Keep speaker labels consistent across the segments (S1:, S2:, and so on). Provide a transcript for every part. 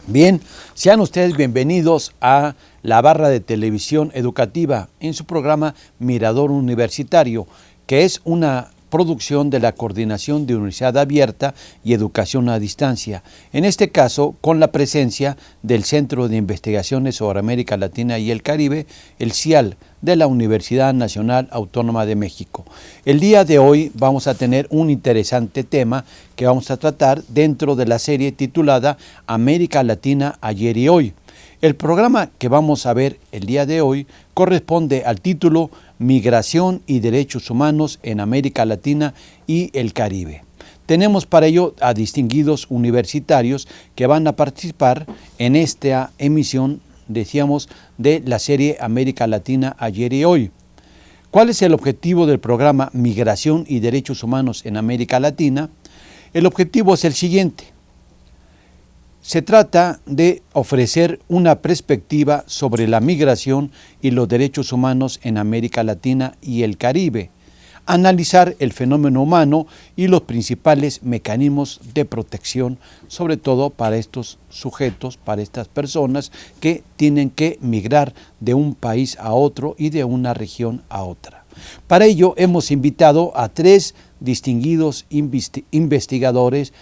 S1: Bien, sean ustedes bienvenidos a la barra de televisión educativa en su programa Mirador Universitario, que es una producción de la Coordinación de Universidad Abierta y Educación a Distancia, en este caso con la presencia del Centro de Investigaciones sobre América Latina y el Caribe, el CIAL, de la Universidad Nacional Autónoma de México. El día de hoy vamos a tener un interesante tema que vamos a tratar dentro de la serie titulada América Latina ayer y hoy. El programa que vamos a ver el día de hoy corresponde al título Migración y Derechos Humanos en América Latina y el Caribe. Tenemos para ello a distinguidos universitarios que van a participar en esta emisión, decíamos, de la serie América Latina ayer y hoy. ¿Cuál es el objetivo del programa Migración y Derechos Humanos en América Latina? El objetivo es el siguiente. Se trata de ofrecer una perspectiva sobre la migración y los derechos humanos en América Latina y el Caribe, analizar el fenómeno humano y los principales mecanismos de protección, sobre todo para estos sujetos, para estas personas que tienen que migrar de un país a otro y de una región a otra. Para ello hemos invitado a 3 distinguidos investigadores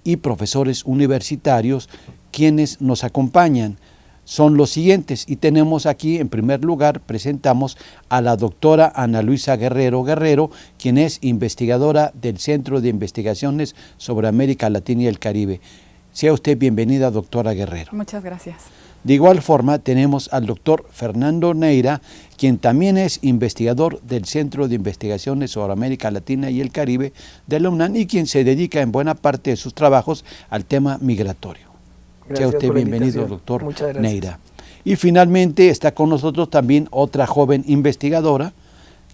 S1: y profesores universitarios quienes nos acompañan. Son los siguientes y tenemos aquí, en primer lugar, presentamos a la doctora Ana Luisa Guerrero, quien es investigadora del Centro de Investigaciones sobre América Latina y el Caribe. Sea usted bienvenida, doctora Guerrero.
S2: Muchas gracias.
S1: De igual forma, tenemos al doctor Fernando Neira, quien también es investigador del Centro de Investigaciones sobre América Latina y el Caribe de la UNAM y quien se dedica en buena parte de sus trabajos al tema migratorio. Sea usted bienvenido, doctor Neira. Y finalmente está con nosotros también otra joven investigadora,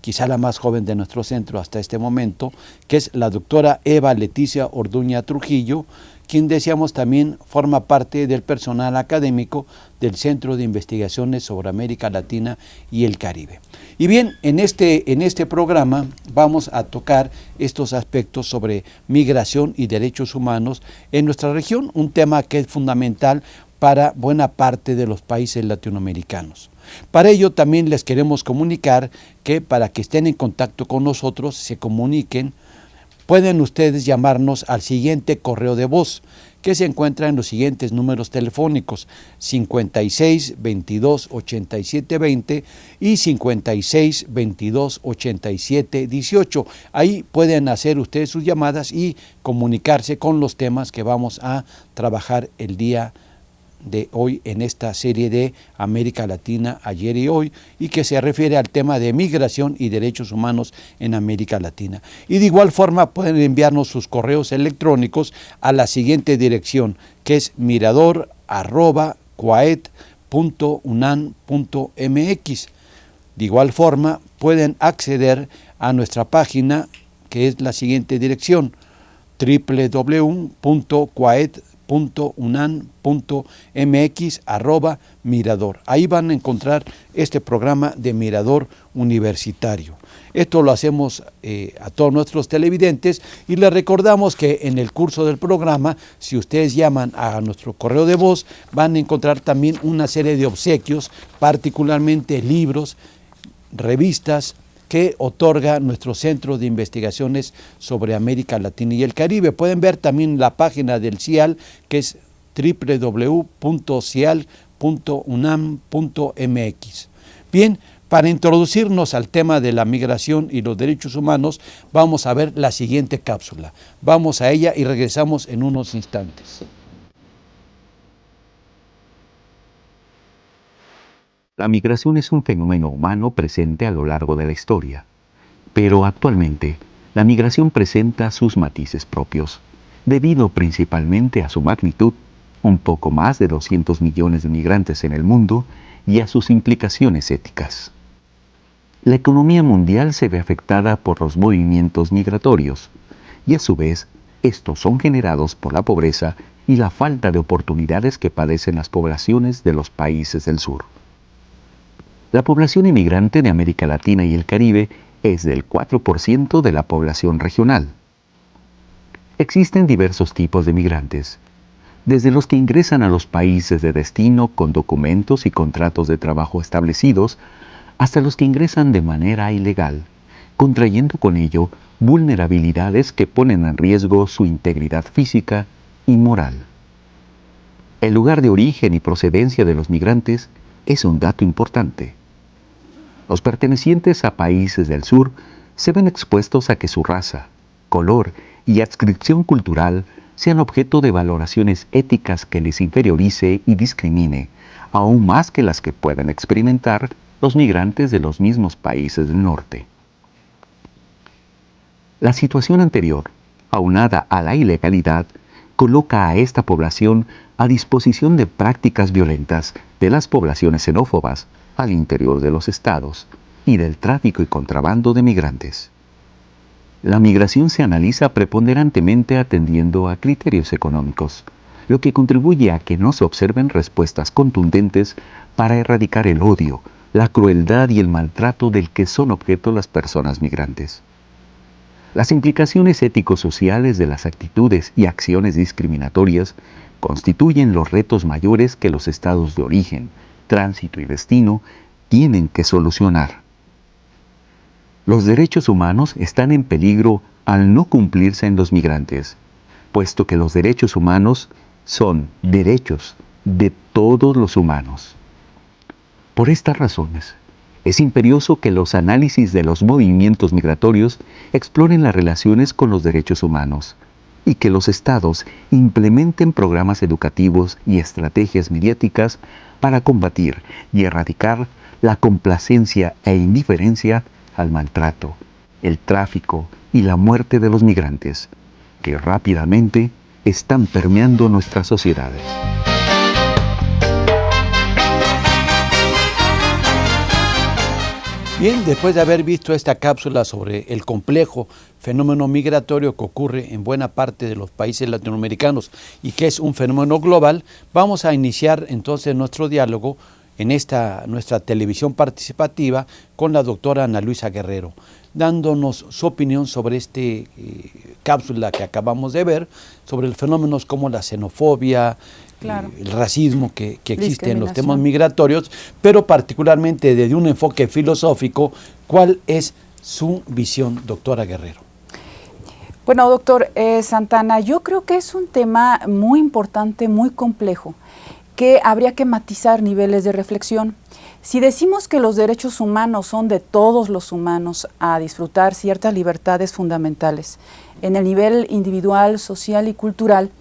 S1: quizá la más joven de nuestro centro hasta este momento, que es la doctora Eva Leticia Orduña Trujillo, quien decíamos también forma parte del personal académico del Centro de Investigaciones sobre América Latina y el Caribe. Y bien, en este programa vamos a tocar estos aspectos sobre migración y derechos humanos en nuestra región, un tema que es fundamental para buena parte de los países latinoamericanos. Para ello también les queremos comunicar que para que estén en contacto con nosotros, se comuniquen, pueden ustedes llamarnos al siguiente correo de voz, que se encuentra en los siguientes números telefónicos: 56 22 87 20 y 56 22 87 18. Ahí pueden hacer ustedes sus llamadas y comunicarse con los temas que vamos a trabajar el día de hoy en esta serie de América Latina ayer y hoy, y que se refiere al tema de migración y derechos humanos en América Latina. Y de igual forma pueden enviarnos sus correos electrónicos a la siguiente dirección, que es mirador@coaed.unam.mx. De igual forma pueden acceder a nuestra página, que es la siguiente dirección, www.coaed.unam.mx/mirador. Ahí van a encontrar este programa de Mirador Universitario. Esto lo hacemos a todos nuestros televidentes y les recordamos que en el curso del programa, si ustedes llaman a nuestro correo de voz, van a encontrar también una serie de obsequios, particularmente libros, revistas, que otorga nuestro Centro de Investigaciones sobre América Latina y el Caribe. Pueden ver también la página del CIAL, que es www.cial.unam.mx. Bien, para introducirnos al tema de la migración y los derechos humanos, vamos a ver la siguiente cápsula. Vamos a ella y regresamos en unos instantes.
S3: La migración es un fenómeno humano presente a lo largo de la historia, pero actualmente la migración presenta sus matices propios, debido principalmente a su magnitud, un poco más de 200 millones de migrantes en el mundo, y a sus implicaciones éticas. La economía mundial se ve afectada por los movimientos migratorios, y a su vez, estos son generados por la pobreza y la falta de oportunidades que padecen las poblaciones de los países del sur. La población inmigrante de América Latina y el Caribe es del 4% de la población regional. Existen diversos tipos de migrantes. desde los que ingresan a los países de destino con documentos y contratos de trabajo establecidos, hasta los que ingresan de manera ilegal, contrayendo con ello vulnerabilidades que ponen en riesgo su integridad física y moral. El lugar de origen y procedencia de los migrantes es un dato importante. Los pertenecientes a países del sur se ven expuestos a que su raza, color y adscripción cultural sean objeto de valoraciones éticas que les inferiorice y discrimine, aún más que las que pueden experimentar los migrantes de los mismos países del norte. La situación anterior, aunada a la ilegalidad, coloca a esta población a disposición de prácticas violentas de las poblaciones xenófobas al interior de los estados y del tráfico y contrabando de migrantes. La migración se analiza preponderantemente atendiendo a criterios económicos, lo que contribuye a que no se observen respuestas contundentes para erradicar el odio, la crueldad y el maltrato del que son objeto las personas migrantes. Las implicaciones ético-sociales de las actitudes y acciones discriminatorias constituyen los retos mayores que los estados de origen, tránsito y destino tienen que solucionar. Los derechos humanos están en peligro al no cumplirse en los migrantes, puesto que los derechos humanos son derechos de todos los humanos. Por estas razones, es imperioso que los análisis de los movimientos migratorios exploren las relaciones con los derechos humanos y que los estados implementen programas educativos y estrategias mediáticas para combatir y erradicar la complacencia e indiferencia al maltrato, el tráfico y la muerte de los migrantes, que rápidamente están permeando nuestras sociedades.
S1: Bien, después de haber visto esta cápsula sobre el complejo fenómeno migratorio que ocurre en buena parte de los países latinoamericanos y que es un fenómeno global, vamos a iniciar entonces nuestro diálogo en nuestra televisión participativa con la doctora Ana Luisa Guerrero, dándonos su opinión sobre esta cápsula que acabamos de ver, sobre los fenómenos como la xenofobia, claro, el racismo que existe en los temas migratorios, pero particularmente desde un enfoque filosófico. ¿Cuál es su visión, doctora Guerrero?
S2: Bueno, doctor Santana, yo creo que es un tema muy importante, muy complejo, que habría que matizar niveles de reflexión. Si decimos que los derechos humanos son de todos los humanos a disfrutar ciertas libertades fundamentales en el nivel individual, social y cultural,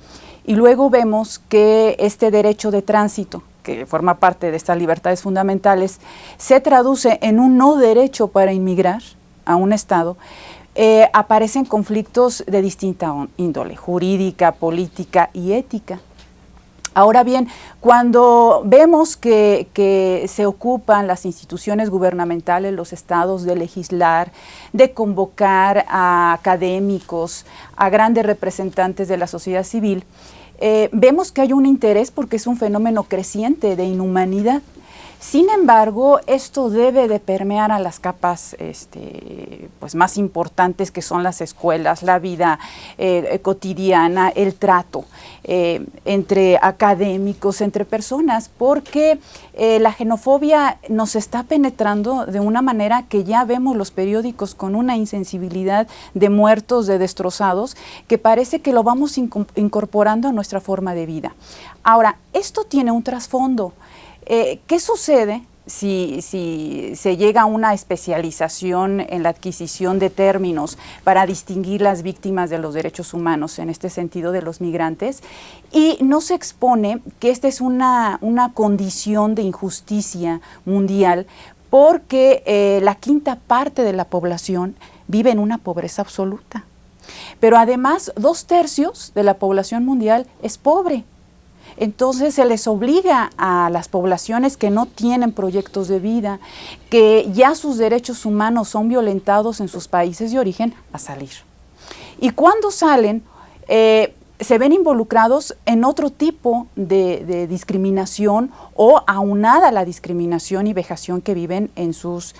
S2: y luego vemos que este derecho de tránsito, que forma parte de estas libertades fundamentales, se traduce en un no derecho para inmigrar a un estado, aparecen conflictos de distinta índole, jurídica, política y ética. Ahora bien, cuando vemos que se ocupan las instituciones gubernamentales, los estados, de legislar, de convocar a académicos, a grandes representantes de la sociedad civil, vemos que hay un interés porque es un fenómeno creciente de inhumanidad. Sin embargo, esto debe de permear a las capas pues más importantes, que son las escuelas, la vida cotidiana, el trato entre académicos, entre personas, porque la xenofobia nos está penetrando de una manera que ya vemos los periódicos con una insensibilidad de muertos, de destrozados, que parece que lo vamos incorporando a nuestra forma de vida. Ahora, esto tiene un trasfondo. ¿Qué sucede si se llega a una especialización en la adquisición de términos para distinguir las víctimas de los derechos humanos, en este sentido de los migrantes, y no se expone que esta es una condición de injusticia mundial, porque la quinta parte de la población vive en una pobreza absoluta? Pero además, 2/3 de la población mundial es pobre. Entonces se les obliga a las poblaciones que no tienen proyectos de vida, que ya sus derechos humanos son violentados en sus países de origen, a salir. Y cuando salen, se ven involucrados en otro tipo de discriminación, o aunada a la discriminación y vejación que viven en sus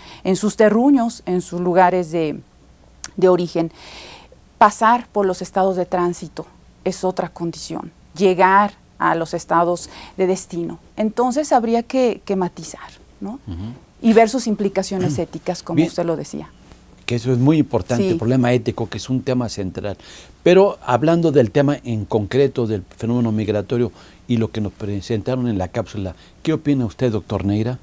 S2: terruños, en sus lugares de origen. Pasar por los estados de tránsito es otra condición. Llegar a los estados de destino. Entonces habría que matizar, ¿no? Y ver sus implicaciones éticas, como
S1: Bien.
S2: usted lo decía.
S1: Que eso es muy importante,
S2: Sí.
S1: el problema ético, que es un tema central. Pero hablando del tema en concreto del fenómeno migratorio y lo que nos presentaron en la cápsula, ¿qué opina usted, doctor Neira?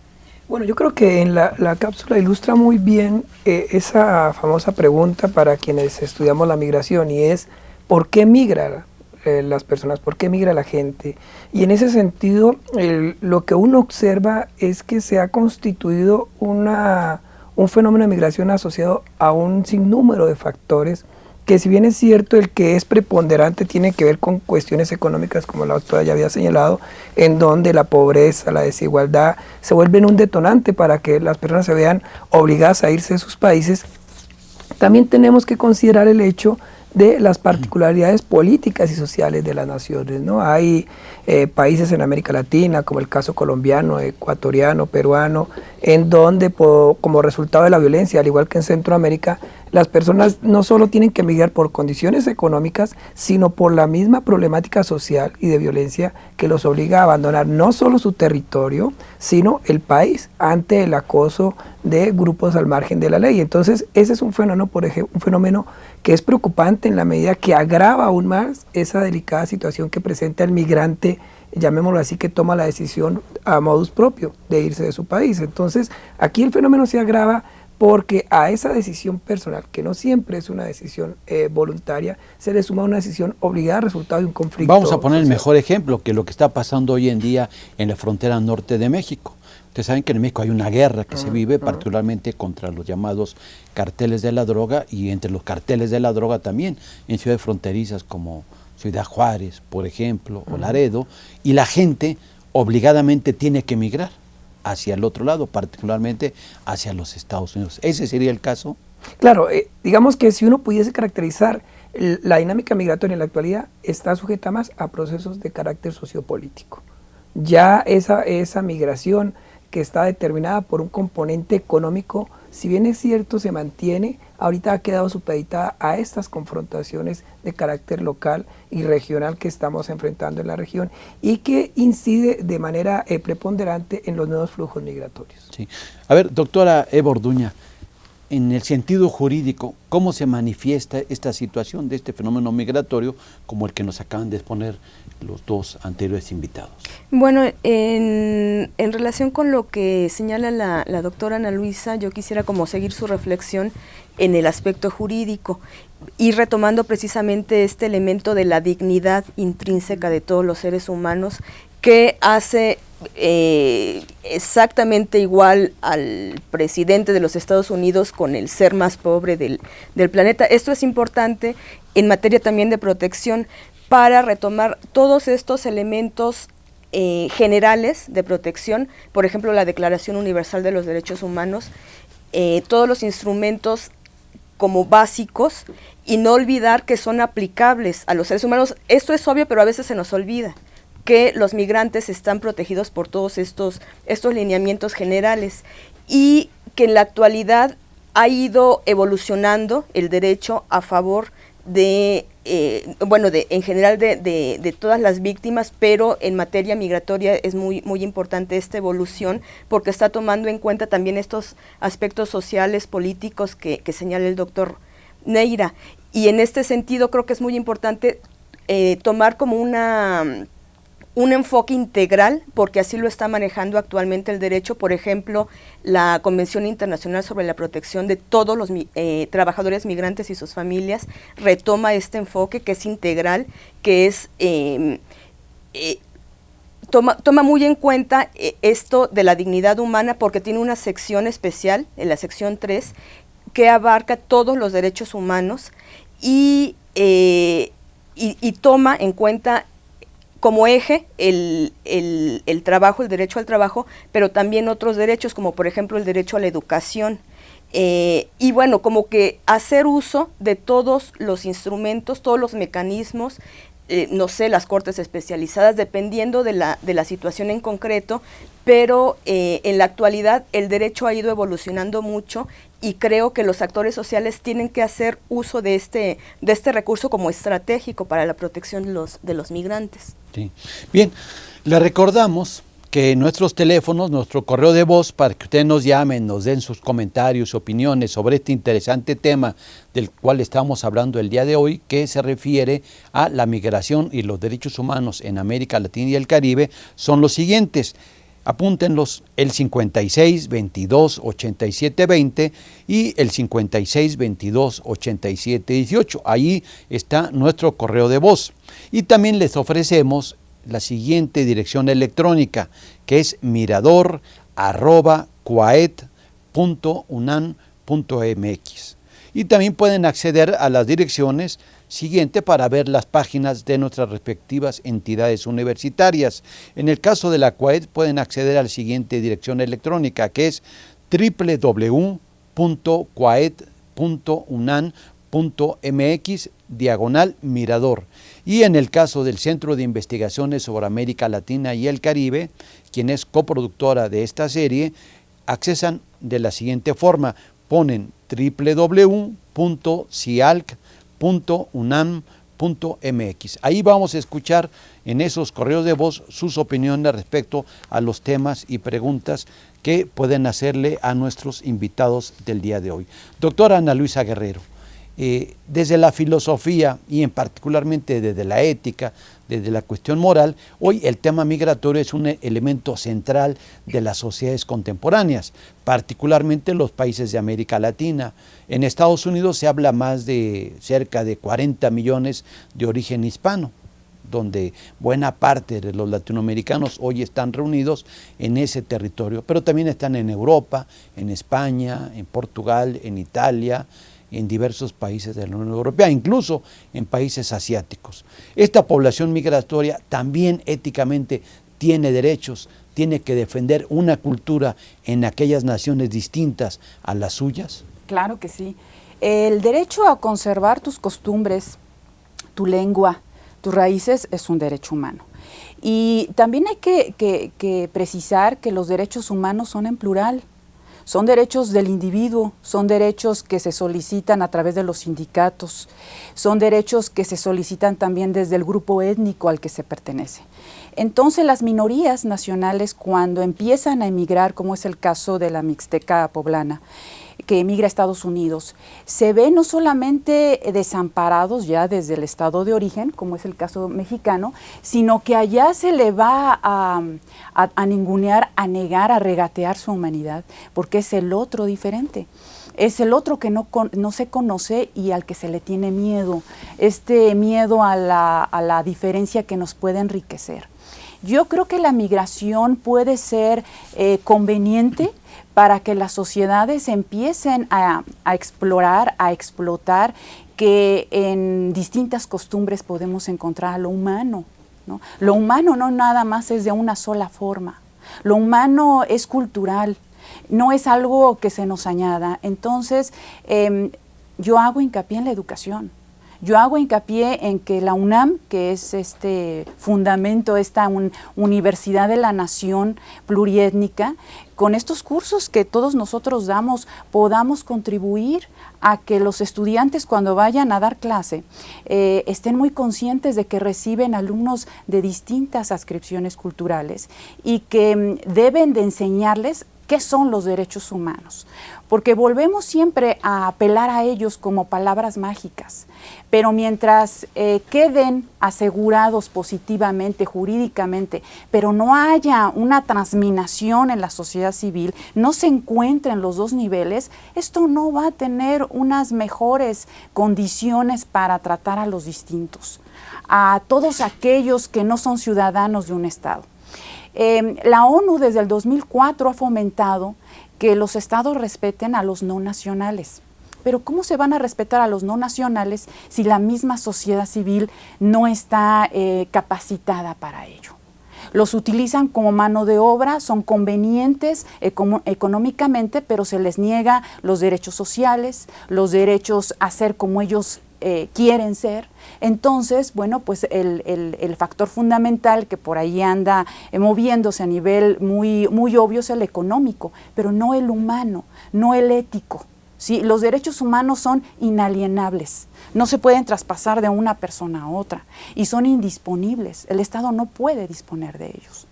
S4: Bueno, yo creo que en la cápsula ilustra muy bien esa famosa pregunta para quienes estudiamos la migración, y es ¿por qué migra las personas? ¿Por qué migra la gente? Y en ese sentido, lo que uno observa es que se ha constituido un fenómeno de migración asociado a un sinnúmero de factores, que si bien es cierto el que es preponderante tiene que ver con cuestiones económicas, como la doctora ya había señalado, en donde la pobreza, la desigualdad se vuelven un detonante para que las personas se vean obligadas a irse de sus países, también tenemos que considerar el hecho de las particularidades políticas y sociales de las naciones, ¿no? Hay países en América Latina, como el caso colombiano, ecuatoriano, peruano, en donde como resultado de la violencia, al igual que en Centroamérica, las personas no solo tienen que migrar por condiciones económicas, sino por la misma problemática social y de violencia que los obliga a abandonar no solo su territorio, sino el país ante el acoso de grupos al margen de la ley. Entonces, ese es un fenómeno, por ejemplo, un fenómeno que es preocupante en la medida que agrava aún más esa delicada situación que presenta el migrante, llamémoslo así, que toma la decisión a modus propio de irse de su país. Entonces, aquí el fenómeno se agrava porque a esa decisión personal, que no siempre es una decisión voluntaria, se le suma una decisión obligada, resultado de un conflicto
S1: Vamos a poner el
S4: social.
S1: mejor ejemplo, que lo que está pasando hoy en día en la frontera norte de México. Ustedes saben que en México hay una guerra que se vive particularmente contra los llamados carteles de la droga, y entre los carteles de la droga también en ciudades fronterizas como Ciudad Juárez, por ejemplo, o Laredo, y la gente obligadamente tiene que emigrar hacia el otro lado, particularmente hacia los Estados Unidos. ¿Ese sería el caso?
S4: Claro, digamos que si uno pudiese caracterizar la dinámica migratoria en la actualidad, está sujeta más a procesos de carácter sociopolítico. Ya esa migración que está determinada por un componente económico, si bien es cierto se mantiene, ahorita ha quedado supeditada a estas confrontaciones de carácter local y regional que estamos enfrentando en la región, y que incide de manera preponderante en los nuevos flujos migratorios.
S1: Sí. A ver, doctora Eva Orduña, en el sentido jurídico, ¿cómo se manifiesta esta situación de este fenómeno migratorio como el que nos acaban de exponer los dos anteriores invitados?
S5: Bueno, en relación con lo que señala la doctora Ana Luisa, yo quisiera como seguir su reflexión en el aspecto jurídico y retomando precisamente este elemento de la dignidad intrínseca de todos los seres humanos, que hace exactamente igual al presidente de los Estados Unidos con el ser más pobre del planeta. Esto es importante en materia también de protección para retomar todos estos elementos generales de protección, por ejemplo la Declaración Universal de los Derechos Humanos, todos los instrumentos como básicos, y no olvidar que son aplicables a los seres humanos. Esto es obvio, pero a veces se nos olvida que los migrantes están protegidos por todos estos lineamientos generales, y que en la actualidad ha ido evolucionando el derecho a favor de, en general de todas las víctimas, pero en materia migratoria es muy, muy importante esta evolución, porque está tomando en cuenta también estos aspectos sociales, políticos que señala el doctor Neira. Y en este sentido creo que es muy importante tomar como un enfoque integral, porque así lo está manejando actualmente el derecho. Por ejemplo, la Convención Internacional sobre la Protección de todos los trabajadores migrantes y sus familias retoma este enfoque que es integral, que es toma muy en cuenta esto de la dignidad humana, porque tiene una sección especial, en la sección 3, que abarca todos los derechos humanos y toma en cuenta como eje el trabajo, el derecho al trabajo, pero también otros derechos, como por ejemplo el derecho a la educación. Y bueno, como que hacer uso de todos los instrumentos, todos los mecanismos no sé, las cortes especializadas, dependiendo de la situación en concreto, pero en la actualidad el derecho ha ido evolucionando mucho y creo que los actores sociales tienen que hacer uso de este recurso como estratégico para la protección de los migrantes.
S1: Sí. Bien, le recordamos que nuestros teléfonos, nuestro correo de voz, para que ustedes nos llamen, nos den sus comentarios, opiniones sobre este interesante tema del cual estamos hablando el día de hoy, que se refiere a la migración y los derechos humanos en América Latina y el Caribe, son los siguientes. Apúntenlos: el 56 22 87 20 y el 56 22 87 18. Ahí está nuestro correo de voz. Y también les ofrecemos la siguiente dirección electrónica, que es mirador@coaed.unam.mx. Y también pueden acceder a las direcciones siguientes para ver las páginas de nuestras respectivas entidades universitarias. En el caso de la COAED pueden acceder a la siguiente dirección electrónica, que es www.coaed.unam.mx/mirador. Y en el caso del Centro de Investigaciones sobre América Latina y el Caribe, quien es coproductora de esta serie, accesan de la siguiente forma: ponen www.cialc.unam.mx. Ahí vamos a escuchar en esos correos de voz sus opiniones respecto a los temas y preguntas que pueden hacerle a nuestros invitados del día de hoy. Doctora Ana Luisa Guerrero, desde la filosofía y en particularmente desde la ética, desde la cuestión moral, hoy el tema migratorio es un elemento central de las sociedades contemporáneas, particularmente en los países de América Latina. En Estados Unidos se habla más de cerca de 40 millones de origen hispano, donde buena parte de los latinoamericanos hoy están reunidos en ese territorio, pero también están en Europa, en España, en Portugal, en Italia, en diversos países de la Unión Europea, incluso en países asiáticos. Esta población migratoria también éticamente tiene derechos, tiene que defender una cultura en aquellas naciones distintas a las suyas.
S2: Claro que sí. El derecho a conservar tus costumbres, tu lengua, tus raíces es un derecho humano. Y también hay que precisar que los derechos humanos son en plural. Son derechos del individuo, son derechos que se solicitan a través de los sindicatos, son derechos que se solicitan también desde el grupo étnico al que se pertenece. Entonces las minorías nacionales, cuando empiezan a emigrar, como es el caso de la mixteca poblana, que emigra a Estados Unidos, se ven no solamente desamparados ya desde el estado de origen, como es el caso mexicano, sino que allá se le va a ningunear, a negar, a regatear su humanidad, porque es el otro diferente. Es el otro que no se conoce y al que se le tiene miedo, este miedo a la diferencia que nos puede enriquecer. Yo creo que la migración puede ser conveniente para que las sociedades empiecen a explorar, a explotar, que en distintas costumbres podemos encontrar a lo humano, ¿no? Lo humano no nada más es de una sola forma, lo humano es cultural, no es algo que se nos añada. Entonces, yo hago hincapié en la educación. Yo hago hincapié en que la UNAM, que es este fundamento, esta universidad de la nación pluriétnica, con estos cursos que todos nosotros damos, podamos contribuir a que los estudiantes cuando vayan a dar clase estén muy conscientes de que reciben alumnos de distintas adscripciones culturales y que deben de enseñarles qué son los derechos humanos, porque volvemos siempre a apelar a ellos como palabras mágicas, pero mientras queden asegurados positivamente, jurídicamente, pero no haya una transminación en la sociedad civil, no se encuentren los dos niveles, esto no va a tener unas mejores condiciones para tratar a los distintos, a todos aquellos que no son ciudadanos de un Estado. La ONU desde el 2004 ha fomentado que los estados respeten a los no nacionales. Pero ¿cómo se van a respetar a los no nacionales si la misma sociedad civil no está capacitada para ello? Los utilizan como mano de obra, son convenientes económicamente, pero se les niega los derechos sociales, los derechos a ser como ellos quieren ser. Entonces, bueno, pues el factor fundamental que por ahí anda moviéndose a nivel muy, muy obvio es el económico, pero no el humano, no el ético. ¿Sí? Los derechos humanos son inalienables, no se pueden traspasar de una persona a otra y son indisponibles. El Estado no puede disponer de ellos.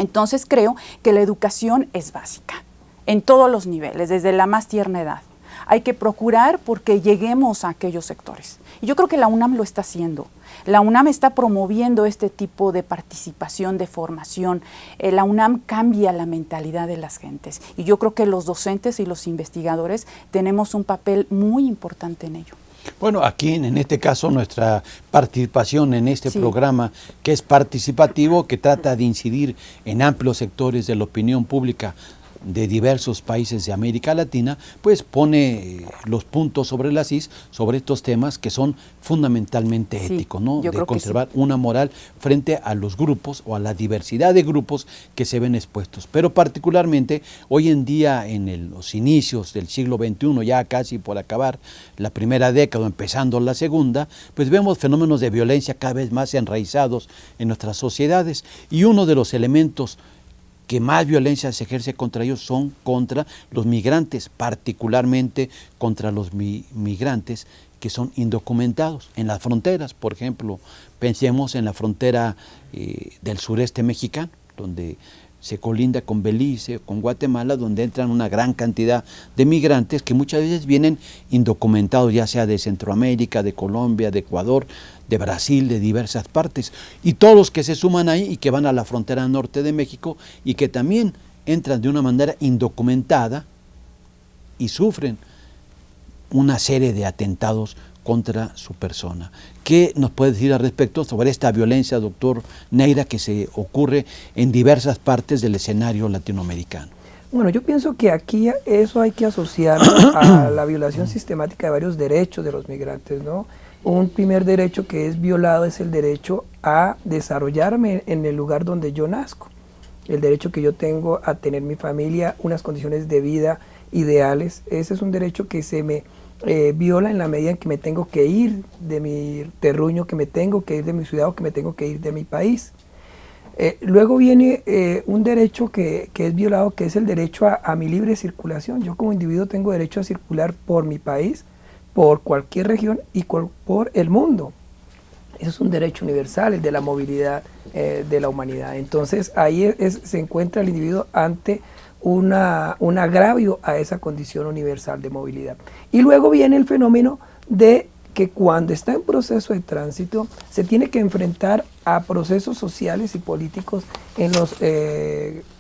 S2: Entonces creo que la educación es básica en todos los niveles, desde la más tierna edad. Hay que procurar porque lleguemos a aquellos sectores. Y yo creo que la UNAM lo está haciendo. La UNAM está promoviendo este tipo de participación, de formación. La UNAM cambia la mentalidad de las gentes. Y yo creo que los docentes y los investigadores tenemos un papel muy importante en ello.
S1: Bueno, aquí en este caso nuestra participación en este programa, que es participativo, que trata de incidir en amplios sectores de la opinión pública de diversos países de América Latina, pues pone los puntos sobre las is sobre estos temas que son fundamentalmente éticos, ¿no? De conservar una moral frente a los grupos o a la diversidad de grupos que se ven expuestos. Pero particularmente hoy en día, en los inicios del siglo XXI, ya casi por acabar la primera década, empezando la segunda, pues vemos fenómenos de violencia cada vez más enraizados en nuestras sociedades, y uno de los elementos que más violencia se ejerce contra ellos son contra los migrantes, particularmente contra los migrantes que son indocumentados en las fronteras. Por ejemplo, pensemos en la frontera del sureste mexicano, donde se colinda con Belice, con Guatemala, donde entran una gran cantidad de migrantes que muchas veces vienen indocumentados, ya sea de Centroamérica, de Colombia, de Ecuador, de Brasil, de diversas partes, y todos los que se suman ahí y que van a la frontera norte de México y que también entran de una manera indocumentada y sufren una serie de atentados contra su persona. ¿Qué nos puede decir al respecto sobre esta violencia, doctor Neira, que se ocurre en diversas partes del escenario latinoamericano?
S4: Bueno, yo pienso que aquí eso hay que asociarlo a la violación sistemática de varios derechos de los migrantes, ¿no? Un primer derecho que es violado es el derecho a desarrollarme en el lugar donde yo nazco, el derecho que yo tengo a tener mi familia, unas condiciones de vida ideales. Ese es un derecho que se me viola en la medida en que me tengo que ir de mi terruño, que me tengo que ir de mi ciudad o que me tengo que ir de mi país. Luego viene un derecho que es violado, que es el derecho a mi libre circulación. Yo como individuo tengo derecho a circular por mi país, por cualquier región y por el mundo. Eso es un derecho universal, el de la movilidad de la humanidad. Entonces ahí se encuentra el individuo ante un agravio a esa condición universal de movilidad. Y luego viene el fenómeno de que cuando está en proceso de tránsito se tiene que enfrentar a procesos sociales y políticos en los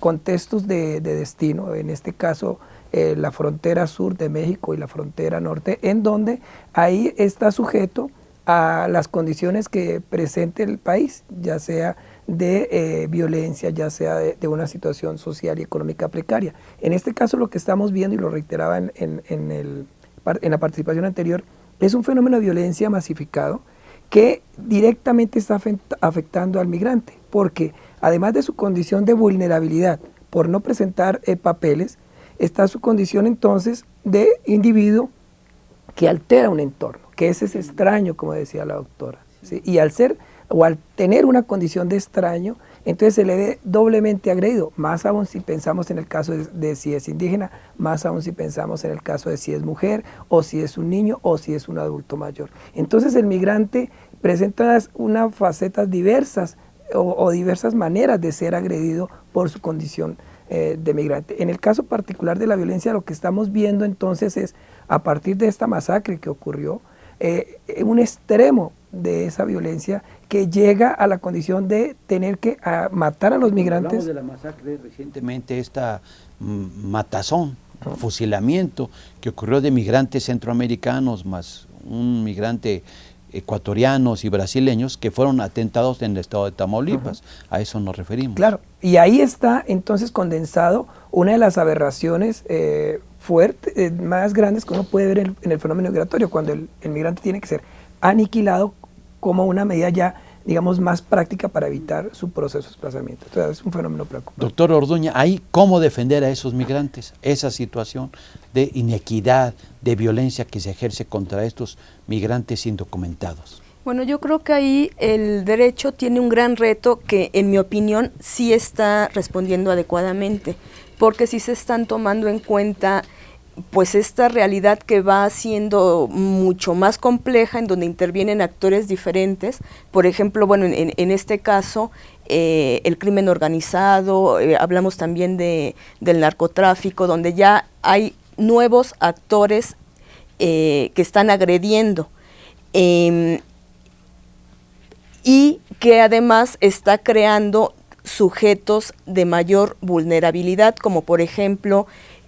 S4: contextos de destino, en este caso la frontera sur de México y la frontera norte, en donde ahí está sujeto a las condiciones que presente el país, ya sea de violencia, ya sea de una situación social y económica precaria. En este caso lo que estamos viendo, y lo reiteraba en la participación anterior, es un fenómeno de violencia masificado que directamente está afectando al migrante, porque además de su condición de vulnerabilidad por no presentar papeles, está su condición entonces de individuo que altera un entorno, que es ese extraño, como decía la doctora, ¿sí? Y al tener una condición de extraño, entonces se le ve doblemente agredido, más aún si pensamos en el caso de si es indígena, más aún si pensamos en el caso de si es mujer, o si es un niño, o si es un adulto mayor. Entonces el migrante presenta unas facetas diversas o diversas maneras de ser agredido por su condición de migrante. En el caso particular de la violencia, lo que estamos viendo entonces es, a partir de esta masacre que ocurrió, un extremo de esa violencia que llega a la condición de tener que matar a los migrantes.
S1: Hablamos de la masacre recientemente, esta matazón, fusilamiento que ocurrió de migrantes centroamericanos más un migrante ecuatorianos y brasileños que fueron atentados en el estado de Tamaulipas. A eso nos referimos.
S4: Claro, y ahí está entonces condensado una de las aberraciones fuertes, más grandes que uno puede ver en el fenómeno migratorio, cuando el migrante tiene que ser aniquilado como una medida ya digamos, más práctica para evitar su proceso de desplazamiento. Entonces es un fenómeno preocupante.
S1: Doctor Orduña, ¿ahí cómo defender a esos migrantes? Esa situación de inequidad, de violencia que se ejerce contra estos migrantes indocumentados.
S5: Bueno, yo creo que ahí el derecho tiene un gran reto que, en mi opinión, sí está respondiendo adecuadamente, porque sí se están tomando en cuenta pues esta realidad que va siendo mucho más compleja, en donde intervienen actores diferentes. Por ejemplo, bueno, en este caso, el crimen organizado, hablamos también del narcotráfico, donde ya hay nuevos actores que están agrediendo. Y que además está creando sujetos de mayor vulnerabilidad, como por ejemplo,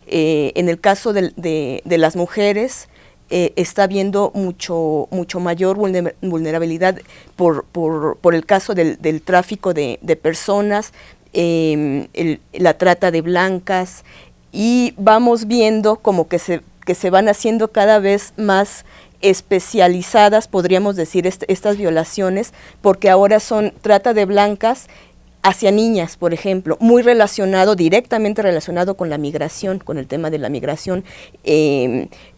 S5: en el caso de las mujeres, está habiendo mucho mayor vulnerabilidad por el caso del tráfico de personas, la trata de blancas, y vamos viendo como que se van haciendo cada vez más especializadas, podríamos decir, estas violaciones, porque ahora son trata de blancas hacia niñas, por ejemplo, muy directamente relacionado con la migración, con el tema de la migración,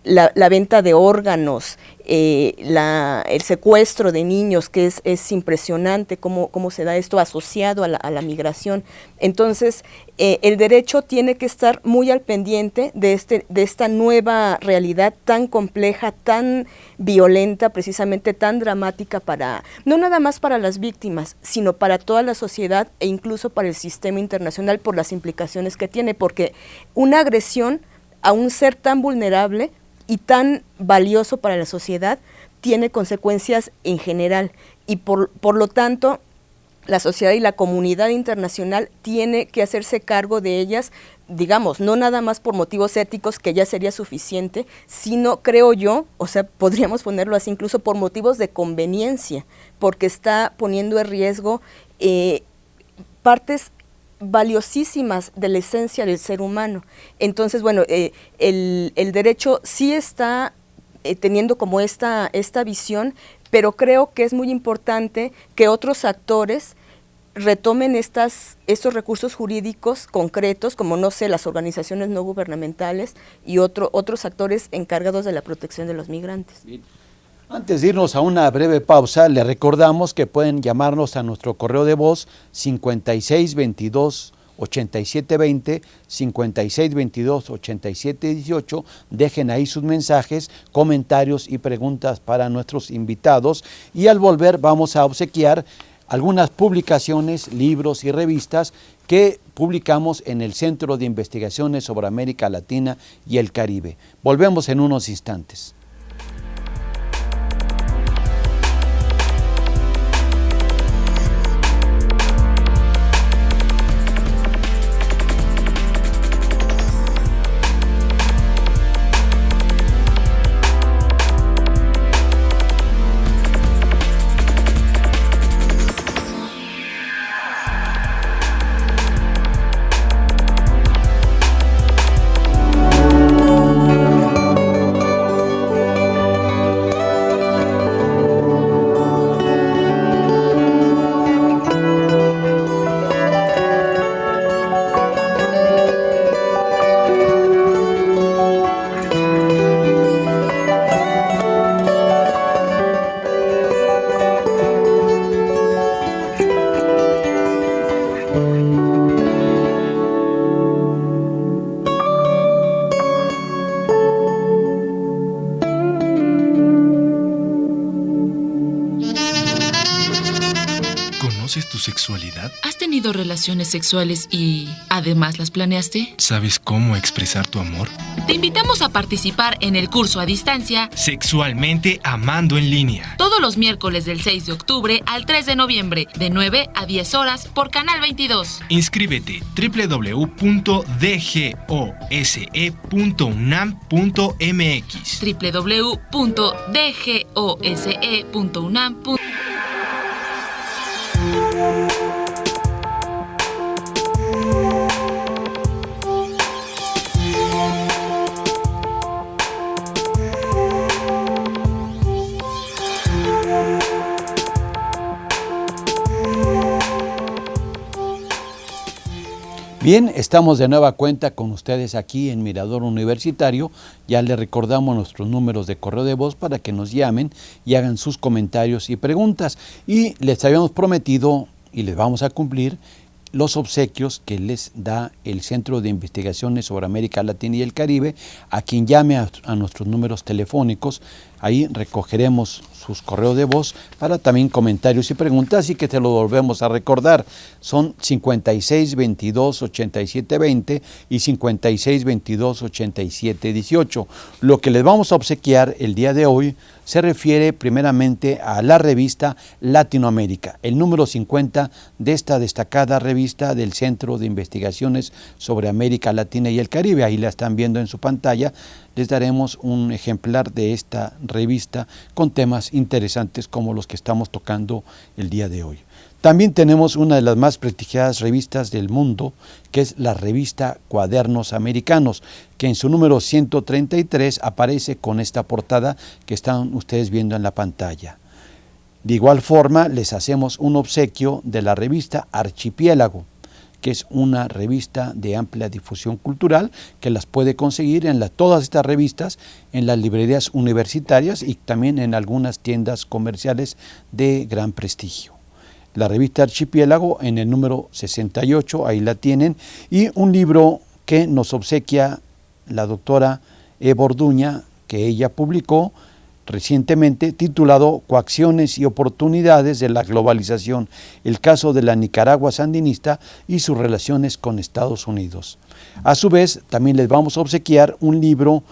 S5: la venta de órganos, el secuestro de niños, que es impresionante cómo se da esto asociado a la migración. Entonces, el derecho tiene que estar muy al pendiente de esta nueva realidad tan compleja, tan violenta, precisamente tan dramática no nada más para las víctimas, sino para toda la sociedad e incluso para el sistema internacional, por las implicaciones que tiene, porque una agresión a un ser tan vulnerable y tan valioso para la sociedad tiene consecuencias en general, y por lo tanto la sociedad y la comunidad internacional tiene que hacerse cargo de ellas, digamos, no nada más por motivos éticos, que ya sería suficiente, sino, creo yo, o sea, podríamos ponerlo así, incluso por motivos de conveniencia, porque está poniendo en riesgo partes valiosísimas de la esencia del ser humano. Entonces, bueno, el derecho sí está teniendo como esta visión, pero creo que es muy importante que otros actores retomen estos recursos jurídicos concretos, como, no sé, las organizaciones no gubernamentales y otros actores encargados de la protección de los migrantes.
S1: Bien. Antes de irnos a una breve pausa, le recordamos que pueden llamarnos a nuestro correo de voz 5622 8720, 5622 8718, dejen ahí sus mensajes, comentarios y preguntas para nuestros invitados, y al volver vamos a obsequiar algunas publicaciones, libros y revistas que publicamos en el Centro de Investigaciones sobre América Latina y el Caribe. Volvemos en unos instantes.
S6: ¿Conoces tu sexualidad?
S7: ¿Has tenido relaciones sexuales y además las planeaste?
S6: ¿Sabes cómo expresar tu amor?
S7: Te invitamos a participar en el curso a distancia
S6: Sexualmente Amando en Línea.
S7: todos los miércoles del 6 de octubre al 3 de noviembre, de 9 a 10 horas por Canal 22.
S6: Inscríbete www.dgose.unam.mx.
S7: www.dgose.unam.mx.
S1: Bien, estamos de nueva cuenta con ustedes aquí en Mirador Universitario. Ya les recordamos nuestros números de correo de voz para que nos llamen y hagan sus comentarios y preguntas. Y les habíamos prometido, y les vamos a cumplir, los obsequios que les da el Centro de Investigaciones sobre América Latina y el Caribe a quien llame a nuestros números telefónicos. Ahí recogeremos sus correos de voz para también comentarios y preguntas, así que te lo volvemos a recordar. Son 56 22 87 20 y 56 22 87 18. Lo que les vamos a obsequiar el día de hoy se refiere primeramente a la revista Latinoamérica, el número 50 de esta destacada revista del Centro de Investigaciones sobre América Latina y el Caribe. Ahí la están viendo en su pantalla. Les daremos un ejemplar de esta revista con temas interesantes como los que estamos tocando el día de hoy. También tenemos una de las más prestigiadas revistas del mundo, que es la revista Cuadernos Americanos, que en su número 133 aparece con esta portada que están ustedes viendo en la pantalla. De igual forma, les hacemos un obsequio de la revista Archipiélago, que es una revista de amplia difusión cultural que las puede conseguir en todas estas revistas en las librerías universitarias y también en algunas tiendas comerciales de gran prestigio. La revista Archipiélago en el número 68, ahí la tienen, y un libro que nos obsequia la doctora Eva Orduña, que ella publicó recientemente, titulado Coacciones y oportunidades de la globalización, el caso de la Nicaragua sandinista y sus relaciones con Estados Unidos. A su vez, también les vamos a obsequiar un libro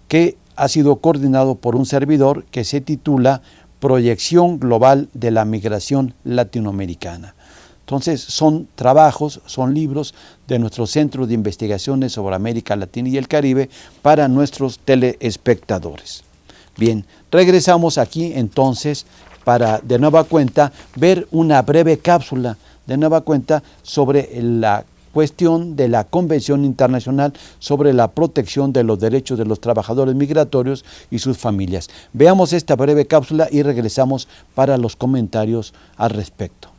S1: que ha sido coordinado por un servidor que se titula Proyección Global de la Migración Latinoamericana. Entonces, son trabajos, son libros de nuestro Centro de Investigaciones sobre América Latina y el Caribe para nuestros teleespectadores. Bien, regresamos aquí entonces para de nueva cuenta ver una breve cápsula de nueva cuenta sobre la cuestión de la Convención Internacional sobre la Protección de los Derechos de los Trabajadores Migratorios y sus familias. Veamos esta breve cápsula y regresamos para los comentarios al respecto.